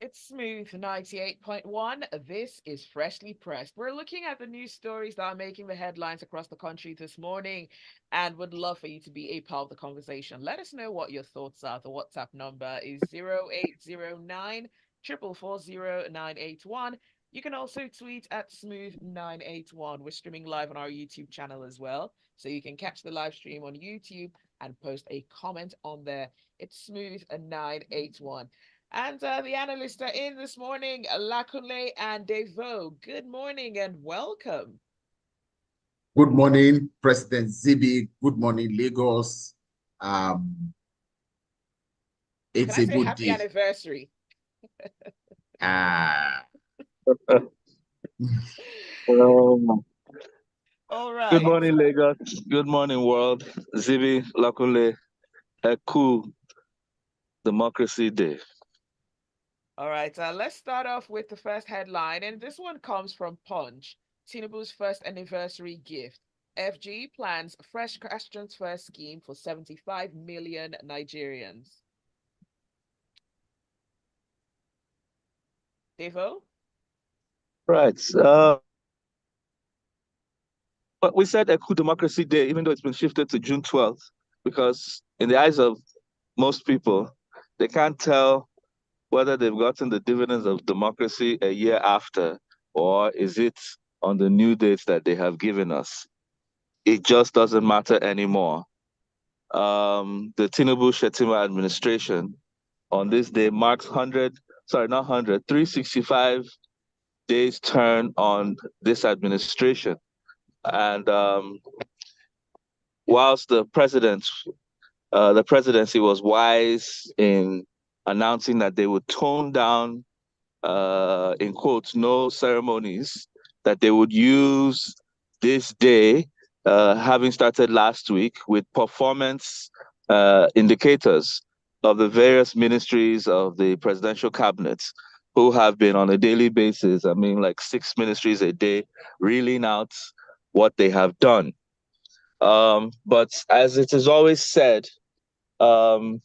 It's Smooth 98.1. This is Freshly Pressed. We're looking at the news stories that are making the headlines across the country this morning and would love for you to be a part of the conversation. Let us know what your thoughts are. The WhatsApp number is 0809 440 You can also tweet at Smooth981. We're streaming live on our YouTube channel as well. So you can catch the live stream on YouTube and post a comment on there. It's Smooth981. And the analysts are in this morning, Lakunle and Devoe. Good morning and welcome. Good morning, President Zibby. Good morning, Lagos. Um, Can it's I a say good happy day. anniversary? Uh, Um, All Good right. morning, Lagos. Good morning, world. Zibby, Lakunle, Eku, Democracy Day. All right. Let's start off with the first headline. And this one comes from Punch. Tinubu's first anniversary gift. FG plans fresh cash transfer scheme for 75 million Nigerians. Devo? Right. But we said Eku Democracy Day, even though it's been shifted to June 12th, because in the eyes of most people, they can't tell whether they've gotten the dividends of democracy a year after, or is it on the new dates that they have given us. It just doesn't matter anymore. The Tinubu Shetima administration on this day marks 365 days turn on this administration. And whilst the presidency was wise in announcing that they would tone down, in quotes, no ceremonies, that they would use this day, having started last week, with performance indicators of the various ministries of the presidential cabinet who have been on a daily basis, I mean, like 6 ministries a day, reeling out what they have done. But as it is always said, um,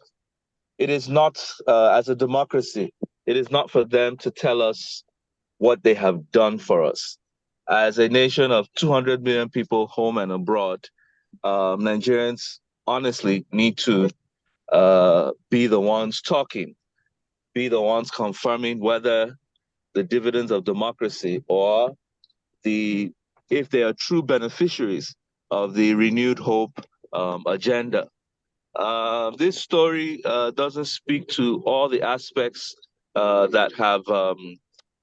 it is not, as a democracy, it is not for them to tell us what they have done for us. As a nation of 200 million people home and abroad, Nigerians honestly need to be the ones talking, be the ones confirming whether the dividends of democracy or the if they are true beneficiaries of the renewed hope agenda. This story doesn't speak to all the aspects that have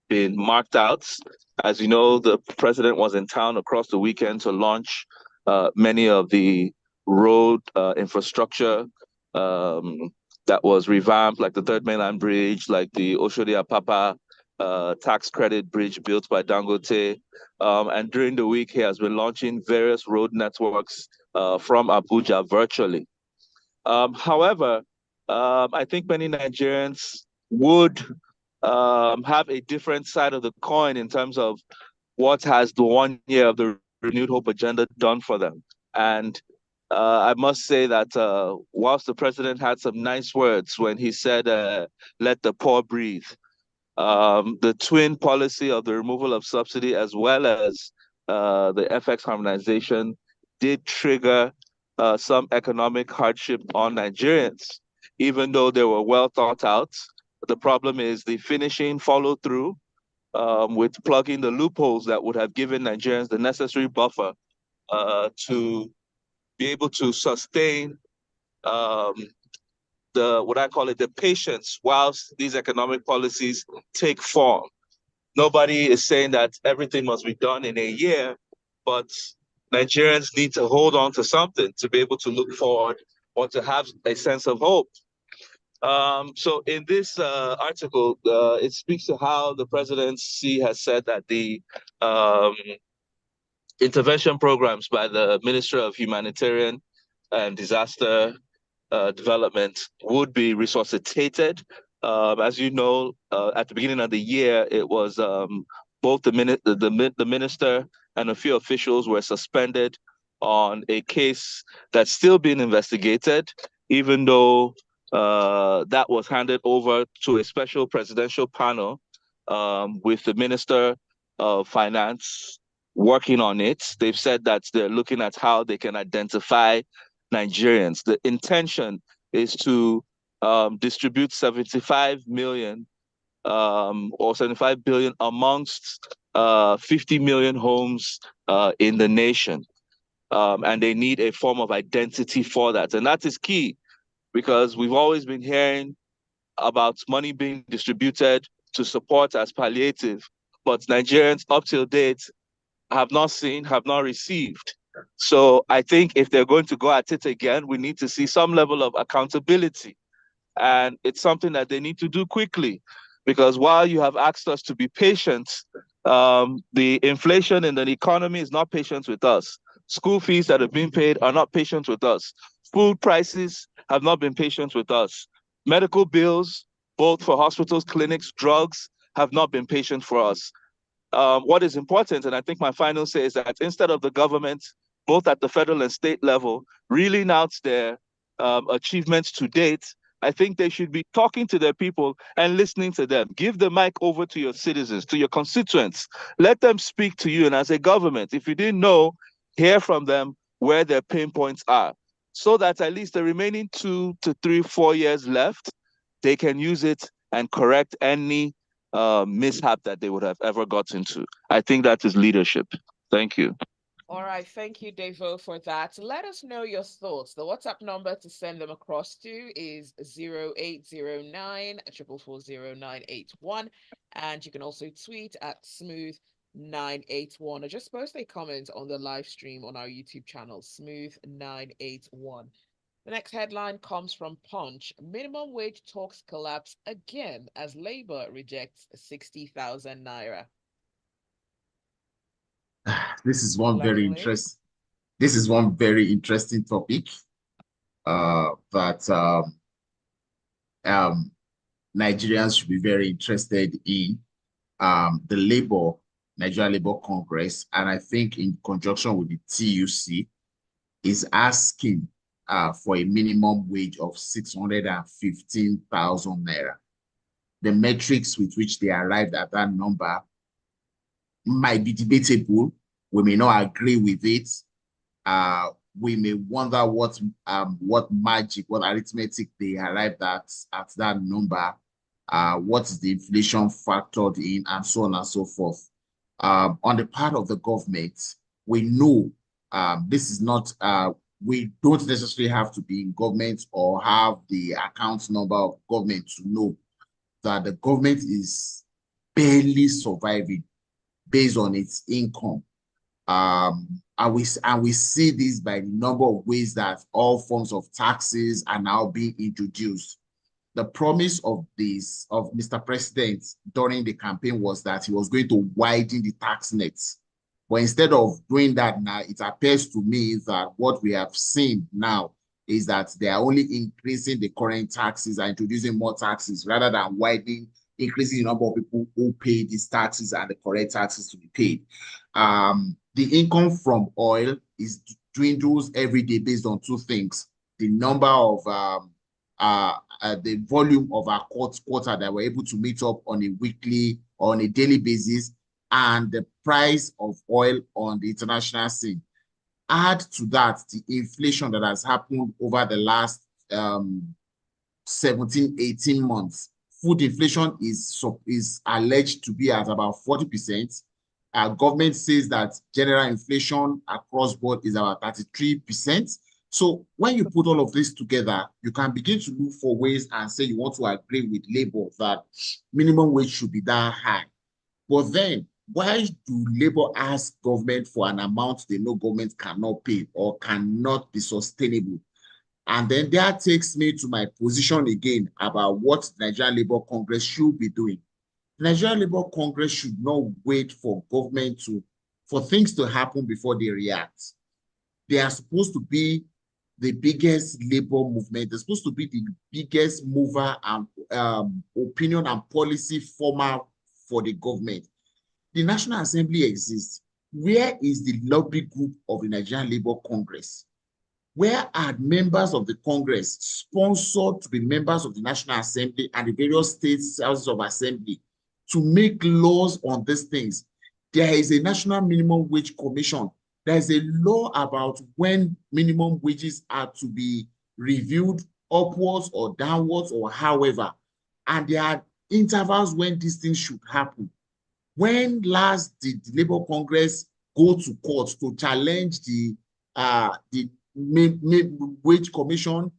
been marked out. As you know, the president was in town across the weekend to launch many of the road infrastructure that was revamped, like the Third Mainland Bridge, like the Oshodi Apapa tax credit bridge built by Dangote. And during the week, he has been launching various road networks from Abuja virtually. However, I think many Nigerians would have a different side of the coin in terms of what has the 1 year of the Renewed Hope agenda done for them. And I must say that whilst the president had some nice words when he said, let the poor breathe, the twin policy of the removal of subsidy as well as the FX harmonization did trigger some economic hardship on Nigerians, even though they were well thought out. The problem is the finishing follow through with plugging the loopholes that would have given Nigerians the necessary buffer to be able to sustain um, the what I call it the patience whilst these economic policies take form. Nobody is saying that everything must be done in a year, but Nigerians need to hold on to something to be able to look forward or to have a sense of hope. So in this article, it speaks to how the presidency has said that the um, intervention programs by the Minister of Humanitarian and Disaster Development would be resuscitated. As you know, at the beginning of the year, it was both the minister and a few officials were suspended on a case that's still being investigated, even though that was handed over to a special presidential panel with the Minister of Finance working on it. They've said that they're looking at how they can identify Nigerians. The intention is to distribute 75 million or 75 billion amongst 50 million homes in the nation. And they need a form of identity for that. And that is key because we've always been hearing about money being distributed to support as palliative, but Nigerians up till date have not seen, have not received. So I think if they're going to go at it again, we need to see some level of accountability. And it's something that they need to do quickly because while you have asked us to be patient, the inflation in the economy is not patient with us. School fees that have been paid are not patient with us. Food prices have not been patient with us. Medical bills, both for hospitals, clinics, drugs, have not been patient for us. What is important, and I think my final say is that instead of the government, both at the federal and state level, reeling out their achievements to date, I think they should be talking to their people and listening to them. Give the mic over to your citizens, to your constituents. Let them speak to you. And as a government, if you didn't know, hear from them where their pain points are, so that at least the remaining 2 to 3, 4 years left, they can use it and correct any mishap that they would have ever got into. I think that is leadership. Thank you. All right, thank you, Devoe, for that. Let us know your thoughts. The WhatsApp number to send them across to is 0809 4440981. And you can also tweet at smooth981 or just post a comment on the live stream on our YouTube channel, smooth981. The next headline comes from Punch. Minimum wage talks collapse again as Labour rejects 60,000 naira. This is one very Lakunle? interesting. This is one very interesting topic that Nigerians should be very interested in. The Nigeria Labour Congress, and I think in conjunction with the TUC, is asking for a minimum wage of 615,000 naira. The metrics with which they arrived at that number might be debatable. We may not agree with it. We may wonder what magic, what arithmetic they arrived at that number. What is the inflation factored in, and so on and so forth. On the part of the government, we know this is not, we don't necessarily have to be in government or have the account number of government to know that the government is barely surviving based on its income. And we see this by the number of ways that all forms of taxes are now being introduced. The promise of Mr. President during the campaign was that he was going to widen the tax nets. But instead of doing that now, it appears to me that what we have seen now is that they are only increasing the current taxes and introducing more taxes rather than widening, increasing the number of people who pay these taxes and the correct taxes to be paid. The income from oil dwindles every day based on two things: the number of the volume of our quota that we're able to meet up on a weekly or on a daily basis, and the price of oil on the international scene. Add to that the inflation that has happened over the last 17, 18 months. Food inflation is alleged to be at about 40%. Our government says that general inflation across board is about 33%. So when you put all of this together, you can begin to look for ways and say you want to agree with Labour that minimum wage should be that high. But then, why do Labour ask government for an amount they know government cannot pay or cannot be sustainable? And then that takes me to my position again about what the Nigerian Labour Congress should be doing. The Nigerian Labour Congress should not wait for government for things to happen before they react. They are supposed to be the biggest labor movement. They're supposed to be the biggest mover and opinion and policy former for the government. The National Assembly exists. Where is the lobby group of the Nigerian Labour Congress? Where are members of the Congress sponsored to be members of the National Assembly and the various states houses of assembly to make laws on these things? There is a National Minimum Wage Commission. There is a law about when minimum wages are to be reviewed upwards or downwards or however. And there are intervals when these things should happen. When last did the Labour Congress go to court to challenge the wage commission,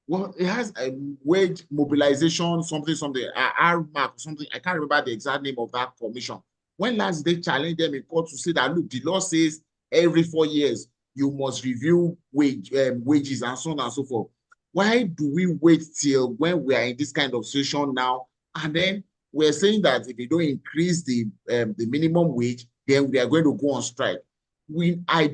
well, it has a wage mobilization, something, RMAC, something. I can't remember the exact name of that commission. When last they challenged them in court to say that, look, the law says every 4 years you must review wages and so on and so forth. Why do we wait till when we are in this kind of situation now? And then we're saying that if we don't increase the minimum wage, then we are going to go on strike. I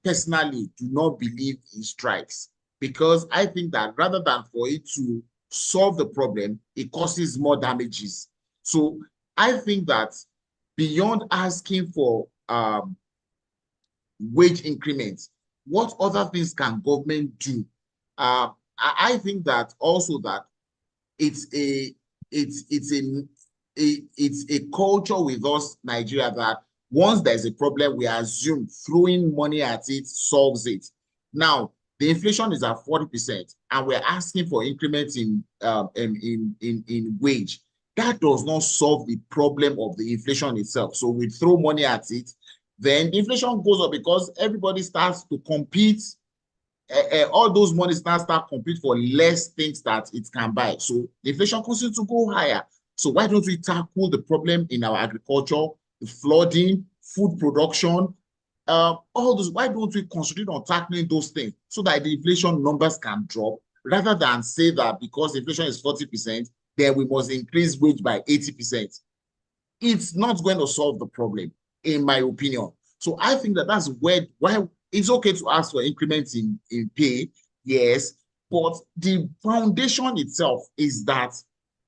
personally do not believe in strikes, because I think that rather than for it to solve the problem, it causes more damages. So I think that beyond asking for wage increments, what other things can government do? I think that also that it's a culture with us, Nigeria, that once there's a problem, we assume throwing money at it solves it. Now, the inflation is at 40%, and we're asking for increments in wage. That does not solve the problem of the inflation itself. So we throw money at it, then the inflation goes up because everybody starts to compete. All those monies start compete for less things that it can buy. So the inflation continues to go higher. So why don't we tackle the problem in our agriculture, the flooding, food production, all those? Why don't we concentrate on tackling those things so that the inflation numbers can drop, rather than say that because inflation is 40%, then we must increase wage by 80%. It's not going to solve the problem, in my opinion. So I think that that's why it's okay to ask for increments in pay, yes, but the foundation itself is that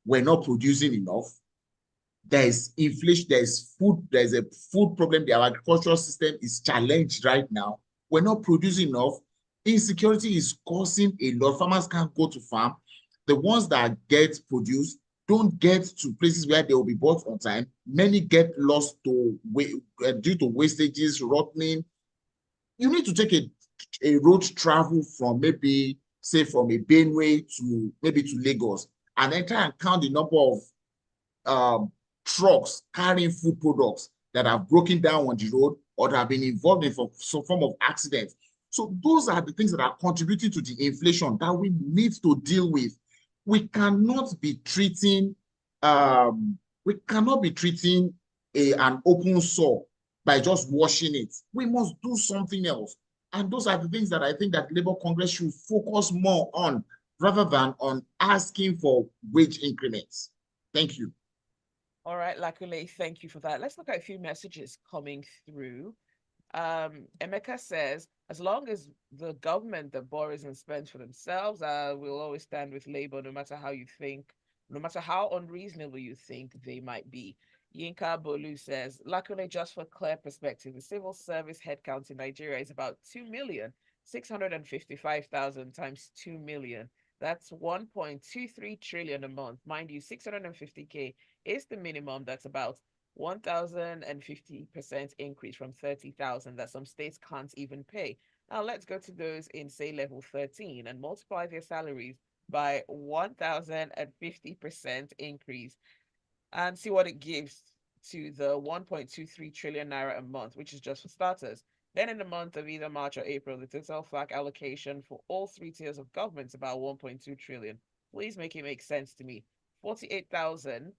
we're not producing enough. There's inflation, there's a food problem. Our agricultural system is challenged right now. We're not producing enough. Insecurity is causing a lot. Farmers can't go to farm. The ones that get produced don't get to places where they will be bought on time. Many get lost due to wastages, rotting. You need to take a road travel from maybe, say, from a Benue to maybe to Lagos, and then try and count the number of trucks carrying food products that have broken down on the road or that have been involved in some form of accident. So those are the things that are contributing to the inflation that we need to deal with. We cannot be treating an open sore by just washing it. We must do something else. And those are the things that I think that Labour Congress should focus more on, rather than on asking for wage increments. Thank you. All right, Lakunle, thank you for that. Let's look at a few messages coming through. Emeka says, as long as the government that borrows and spends for themselves, we'll always stand with Labour, no matter how you think, no matter how unreasonable you think they might be. Yinka Bolu says, Lakunle, just for clear perspective, the civil service headcount in Nigeria is about 2,655,000 times 2 million. That's 1.23 trillion a month. Mind you, 650K is the minimum. That's about 1,050% increase from 30,000 that some states can't even pay. Now let's go to those in, say, level 13 and multiply their salaries by 1,050% increase and see what it gives to the 1.23 trillion naira a month, which is just for starters. Then in the month of either March or April, the total FLAC allocation for all three tiers of government is about 1.2 trillion. Please make it make sense to me. 48,000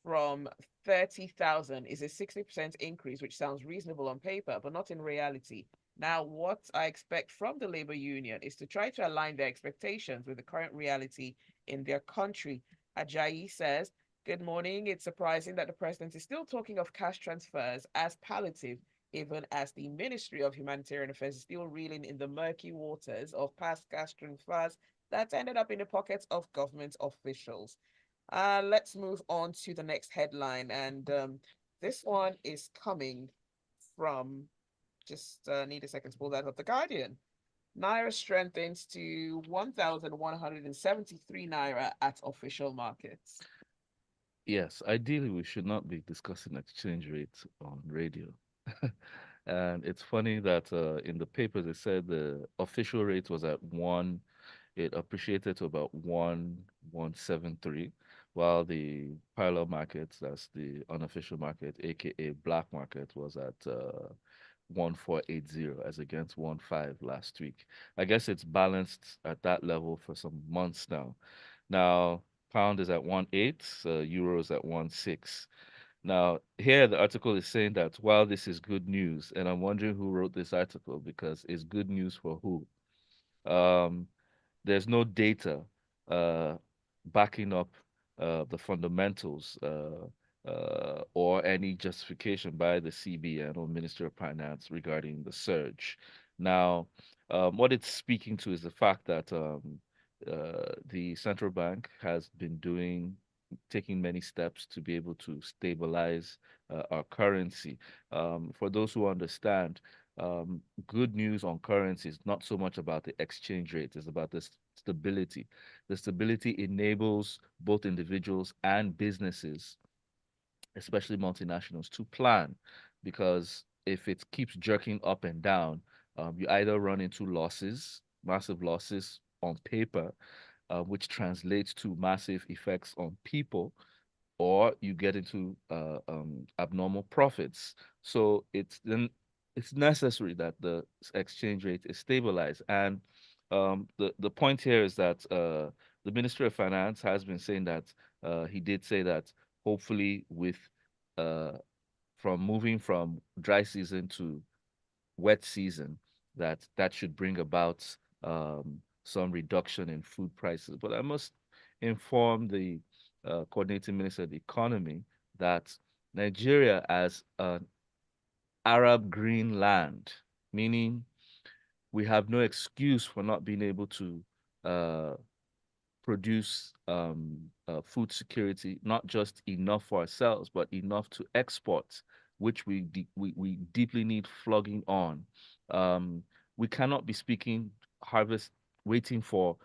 from 30,000 is a 60% increase, which sounds reasonable on paper, but not in reality. Now, what I expect from the labor union is to try to align their expectations with the current reality in their country. Ajayi says, good morning. It's surprising that the president is still talking of cash transfers as palliative, even as the Ministry of Humanitarian Affairs is still reeling in the murky waters of past cash transfers that ended up in the pockets of government officials. Let's move on to the next headline. And this one is coming from Just need a second to pull that up. The Guardian. Naira strengthens to 1,173 naira at official markets. Yes, ideally we should not be discussing exchange rates on radio. And it's funny that in the papers it said the official rate was at one, it appreciated to about 1,173, while the parallel market, that's the unofficial market, aka black market, was at 1,480 as against 1,500 last week. I guess it's balanced at that level for some months now. Now, pound is at 1,800, euro is at 1,600. Now, here the article is saying that while this is good news, and I'm wondering who wrote this article because it's good news for who. Um, there's no data uh, backing up the fundamentals or any justification by the CBN or Minister of Finance regarding the surge. Now, what it's speaking to is the fact that the central bank has been taking many steps to be able to stabilize our currency. For those who understand, good news on currency is not so much about the exchange rate, it's about the stability. The stability enables both individuals and businesses, especially multinationals, to plan because if it keeps jerking up and down, you either run into losses, massive losses on paper, which translates to massive effects on people, or you get into abnormal profits. So it's necessary that the exchange rate is stabilized. And the point here is that the Ministry of Finance has been saying that he did say that hopefully with uh, from moving from dry season to wet season, that should bring about some reduction in food prices. But I must inform the coordinating minister of the economy that Nigeria as an Arab green land, meaning we have no excuse for not being able to uh, produce food security, not just enough for ourselves, but enough to export, which we deeply need flogging on. Um, we cannot be speaking harvest, waiting for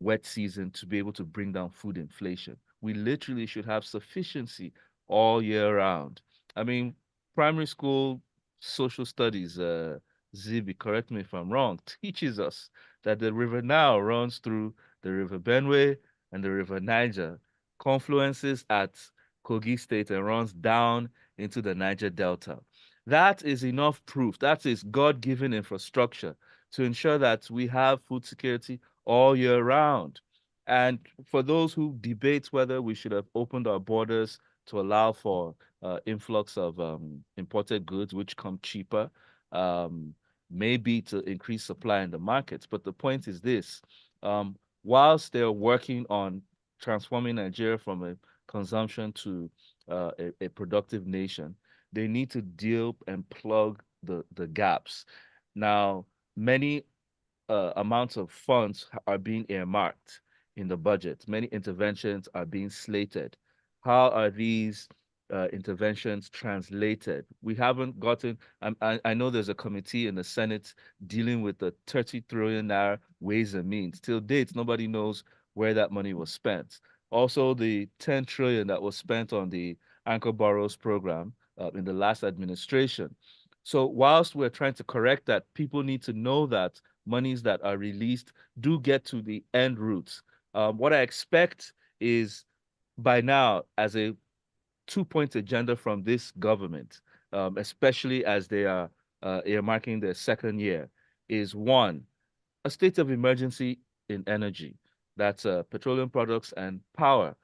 wet season to be able to bring down food inflation. We literally should have sufficiency all year round. I mean, primary school social studies, Zibby, correct me if I'm wrong, teaches us that the river Nile runs through the river Benue and the river Niger, confluences at Kogi State and runs down into the Niger Delta. That is enough proof. That is God-given infrastructure to ensure that we have food security all year round. And for those who debate whether we should have opened our borders to allow for influx of imported goods, which come cheaper, um, maybe to increase supply in the markets. But the point is this: whilst they're working on transforming Nigeria from a consumption to a productive nation, they need to deal and plug the gaps. Now, many amounts of funds are being earmarked in the budget. Many interventions are being slated. How are these interventions translated? We haven't gotten, I know there's a committee in the Senate dealing with the 30 trillion naira ways and means. Till date, nobody knows where that money was spent. Also, the 10 trillion that was spent on the Anchor Borrows program in the last administration. So whilst we're trying to correct that, people need to know that monies that are released do get to the end routes. What I expect is by now, as a 2 point agenda from this government, especially as they are earmarking their second year, is one, a state of emergency in energy. That's petroleum products and power.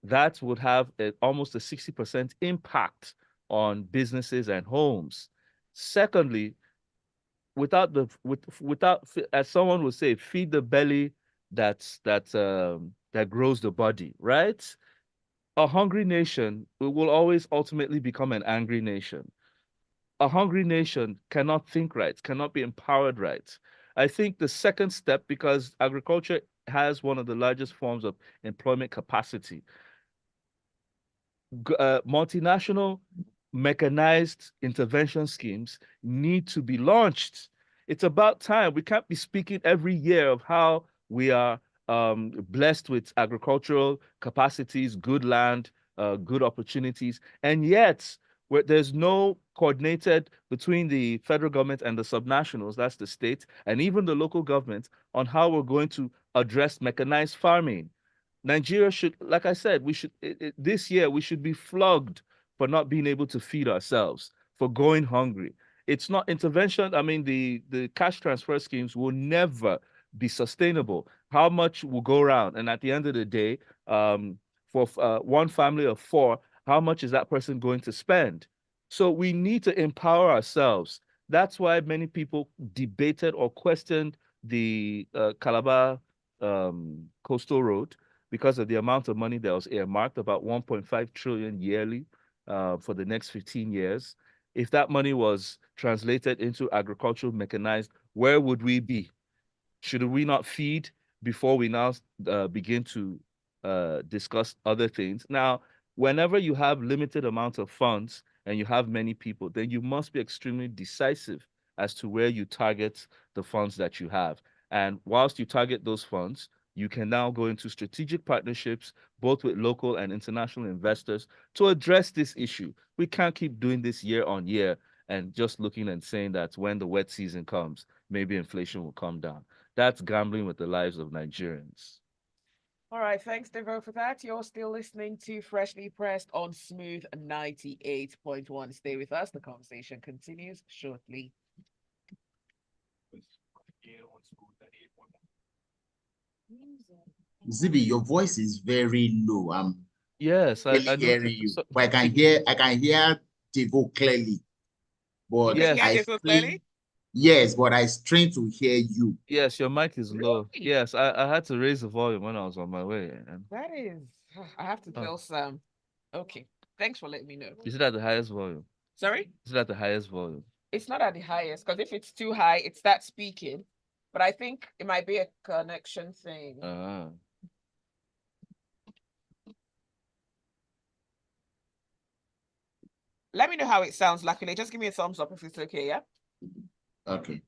That would have almost a 60% impact on businesses and homes. Secondly, without, as someone would say, feed the belly that grows the body, right? A hungry nation will always ultimately become an angry nation. A hungry nation cannot think right, cannot be empowered right. I think the second step, because agriculture has one of the largest forms of employment capacity, multinational mechanized intervention schemes need to be launched. It's about time. We can't be speaking every year of how we are blessed with agricultural capacities, good land, good opportunities, and yet where there's no coordinated between the federal government and the subnationals, that's the state, and even the local government on how we're going to address mechanized farming. Nigeria should, like I said, we should this year we should be flogged for not being able to feed ourselves, for going hungry. It's not intervention. I mean, the cash transfer schemes will never be sustainable. How much will go around? And at the end of the day, for one family of four, how much is that person going to spend? So we need to empower ourselves. That's why many people debated or questioned the Calabar coastal road because of the amount of money that was earmarked, about 1.5 trillion yearly for the next 15 years. If that money was translated into agricultural mechanized, where would we be? Should we not feed before we now begin to discuss other things? Now, whenever you have limited amounts of funds and you have many people, then you must be extremely decisive as to where you target the funds that you have. And whilst you target those funds, you can now go into strategic partnerships, both with local and international investors, to address this issue. We can't keep doing this year on year and just looking and saying that when the wet season comes, maybe inflation will come down. That's gambling with the lives of Nigerians. All right, thanks, Devoe, for that. You're still listening to Freshly Pressed on Smooth 98.1. Stay with us. The conversation continues shortly. Zibby, your voice is very low. I'm Yes, really I hearing noticed. you. So, But I can hear Devoe clearly. But You can yes, hear I Devoe strain, clearly? yes, but I strain to hear you. yes, your mic is low. Really? Yes, I had to raise the volume when I was on my way. And That is, I have to tell Sam. Okay, thanks for letting me know. is it at the highest volume? Sorry? Is it at the highest volume? It's not at the highest because if it's too high, it starts speaking. But I think it might be a connection thing. Uh-huh. Let me know how it sounds, luckily. Just give me a thumbs up if it's okay, yeah? Okay.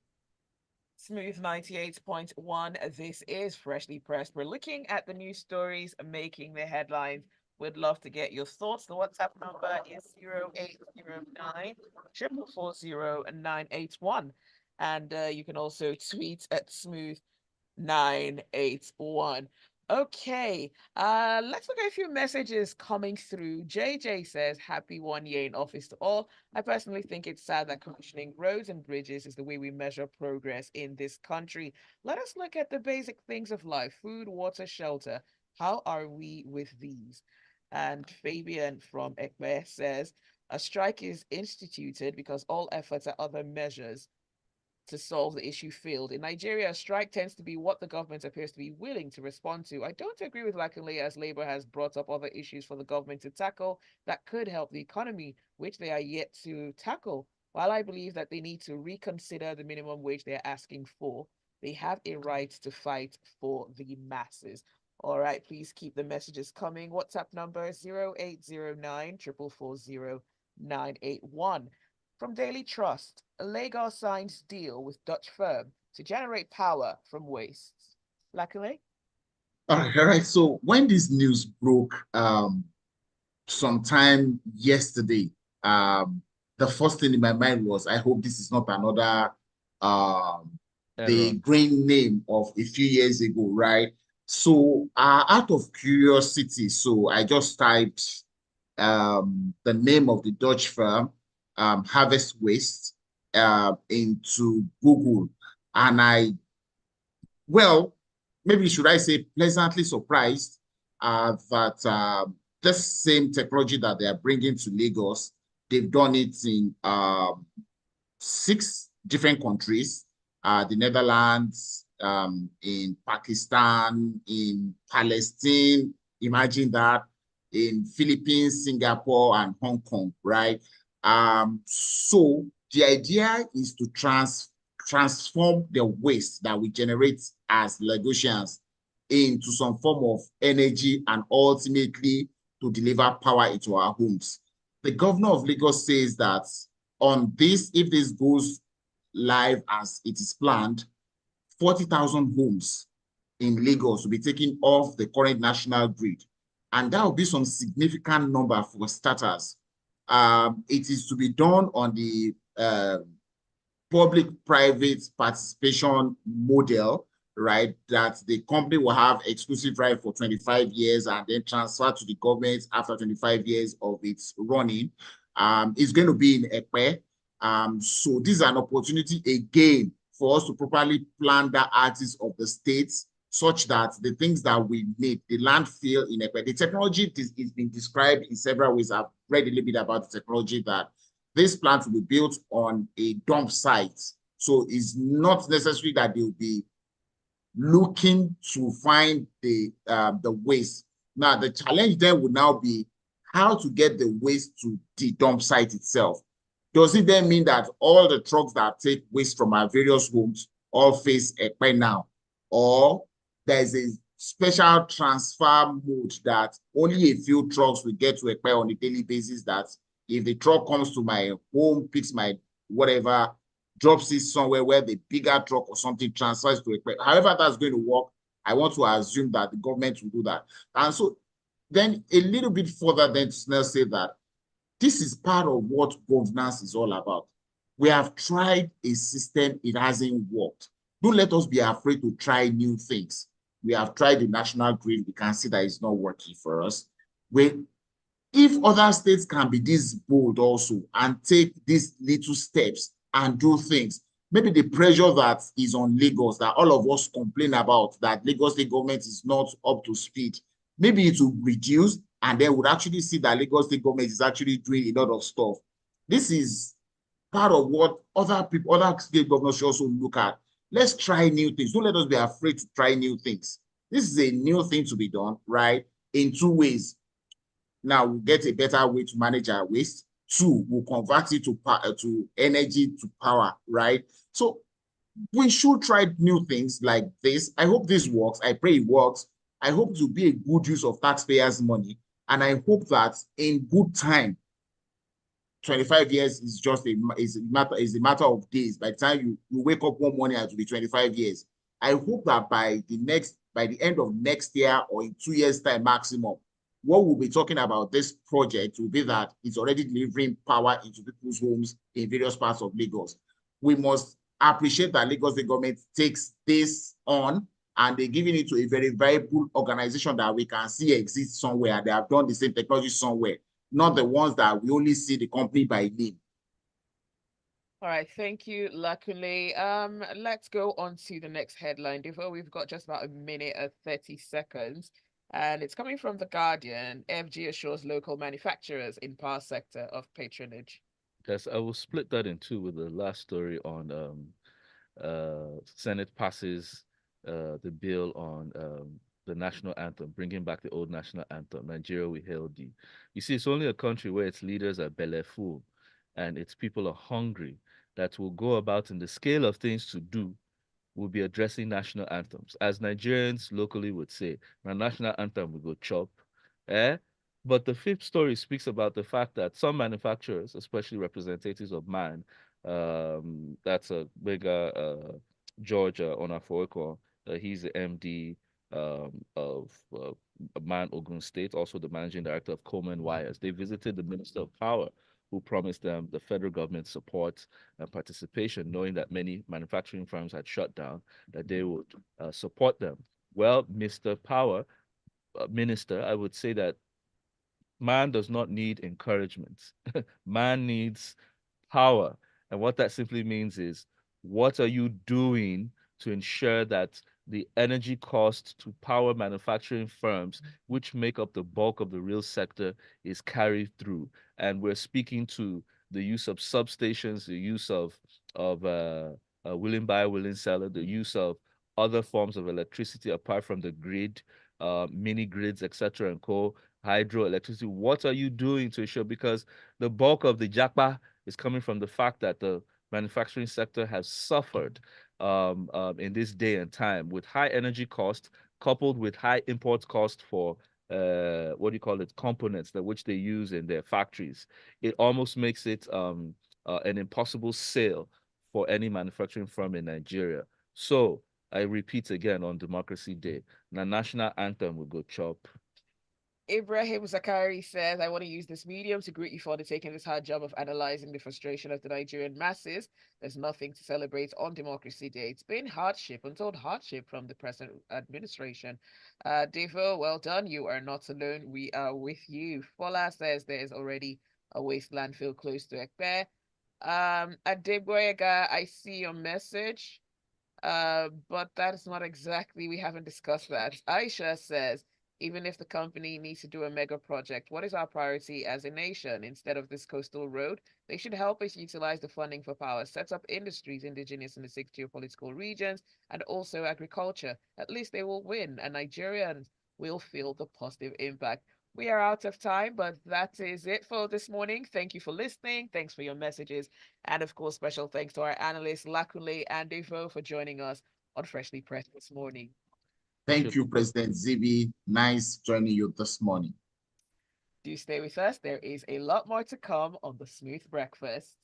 Smooth 98.1. This is Freshly Pressed. We're looking at the news stories making the headlines. We'd love to get your thoughts. The WhatsApp number is 0809 440 981. And you can also tweet at Smooth981. Okay, let's look at a few messages coming through. JJ says, happy 1 year in office to all. I personally think it's sad that commissioning roads and bridges is the way we measure progress in this country. Let us look at the basic things of life: food, water, shelter. How are we with these? And Fabian from Ekbe says, a strike is instituted because all efforts at other measures to solve the issue failed. In Nigeria, a strike tends to be what the government appears to be willing to respond to. I don't agree with Lakunle, as Labour has brought up other issues for the government to tackle that could help the economy, which they are yet to tackle. While I believe that they need to reconsider the minimum wage they're asking for, they have a right to fight for the masses. All right, please keep the messages coming. WhatsApp number 0809 440 981. From Daily Trust, Lagos signs deal with Dutch firm to generate power from wastes. Luckily, All right. So when this news broke sometime yesterday, the first thing in my mind was, I hope this is not another the Enron. grain name of a few years ago, right? So out of curiosity, so I just typed the name of the Dutch firm, Harvest Waste, into Google. And well, maybe should I say pleasantly surprised that this same technology that they are bringing to Lagos, they've done it in 6 different countries, the Netherlands, in Pakistan, in Palestine, imagine that, in Philippines, Singapore, and Hong Kong, right? So the idea is to transform the waste that we generate as Lagosians into some form of energy and ultimately to deliver power into our homes. the governor of Lagos says that on this, if this goes live as it is planned, 40,000 homes in Lagos will be taken off the current national grid. And that will be some significant number for starters. It is to be done on the public-private participation model, right? That the company will have exclusive right for 25 years and then transfer to the government after 25 years of its running. It's going to be in Epe. So this is an opportunity again for us to properly plan the axis of the states such that the things that we need, the landfill in Epe, the technology is being described in several ways. I've read a little bit about the technology that this plant will be built on a dump site. So it's not necessary that they'll be looking to find the waste. Now, the challenge there will now be how to get the waste to the dump site itself. Does it then mean that all the trucks that take waste from our various homes all face Epe now? Or there's a special transfer mode that only a few trucks will get to Epe on a daily basis, that if the truck comes to my home, picks my whatever, drops it somewhere where the bigger truck or something transfers to Epe. However that's going to work, I want to assume that the government will do that. And so then a little bit further then to now say that this is part of what governance is all about. We have tried a system, it hasn't worked. Don't let us be afraid to try new things. We have tried the national grid, we can see that it's not working for us. If other states can be this bold also and take these little steps and do things, maybe the pressure that is on Lagos that all of us complain about, that Lagos state government is not up to speed, maybe it will reduce, and then we'll actually see that Lagos state government is actually doing a lot of stuff. This is part of what other people, other state governors should also look at. Let's try new things. Don't let us be afraid to try new things. This is a new thing to be done, right? In two ways. Now we'll get a better way to manage our waste. Two, we'll convert it to energy, to power, right? So we should try new things like this. I hope this works. I pray it works. I hope it will be a good use of taxpayers' money. And I hope that in good time, 25 years is just a matter of days. By the time you wake up one morning, it will be 25 years. I hope that by the end of next year or in 2 years' time maximum, what we'll be talking about this project will be that it's already delivering power into people's homes in various parts of Lagos. We must appreciate that Lagos the government takes this on and they're giving it to a very viable organization that we can see exists somewhere. They have done the same technology somewhere, not the ones that we only see the company by name. All right, thank you, Lakunle. Let's go on to the next headline. Devoe, we've got just about a minute and 30 seconds. And it's coming from The Guardian. FG assures local manufacturers in power sector of patronage. Yes, I will split that in two with the last story on Senate passes the bill on the national anthem, bringing back the old national anthem, Nigeria We Hail Thee. You see, it's only a country where its leaders are belleful and its people are hungry that will go about in the scale of things to do will be addressing national anthems. As Nigerians locally would say, my national anthem will go chop. Eh? But the fifth story speaks about the fact that some manufacturers, especially representatives of MAN, that's a bigger George Onafoeko, he's the MD of MAN Ogun State, also the managing director of Coleman Wires. They visited the Minister of Power, who promised them the federal government support and participation, knowing that many manufacturing firms had shut down, that they would support them. Well, Mr. Power, Minister, I would say that man does not need encouragement. Man needs power. And what that simply means is, what are you doing to ensure that the energy cost to power manufacturing firms, which make up the bulk of the real sector, is carried through? And we're speaking to the use of substations, the use of willing buyer, willing seller, the use of other forms of electricity apart from the grid, mini grids, etc., and hydroelectricity. What are you doing to ensure? Because the bulk of the japa is coming from the fact that the manufacturing sector has suffered in this day and time with high energy cost coupled with high import cost for what do you call it, components that which they use in their factories. It almost makes it an impossible sale for any manufacturing firm in Nigeria. So I repeat again, on Democracy Day, the national anthem will go chop. Ibrahim Zakari says, I want to use this medium to greet you for taking this hard job of analyzing the frustration of the Nigerian masses. There's nothing to celebrate on Democracy Day. It's been hardship, untold hardship from the present administration. Devoe, well done. You are not alone. We are with you. Fola says there is already a waste landfill close to Ekpe. Adeboyega, I see your message. But that is not exactly, we haven't discussed that. Aisha says, even if the company needs to do a mega project, what is our priority as a nation? Instead of this coastal road, they should help us utilize the funding for power, set up industries indigenous in the 6 geopolitical regions, and also agriculture. At least they will win, and Nigerians will feel the positive impact. We are out of time, but that is it for this morning. Thank you for listening. Thanks for your messages. And of course, special thanks to our analysts, Lakunle and Devoe, for joining us on Freshly Pressed this morning. Thank you, President Zibby. Nice joining you this morning. Do stay with us. There is a lot more to come on the Smooth Breakfast.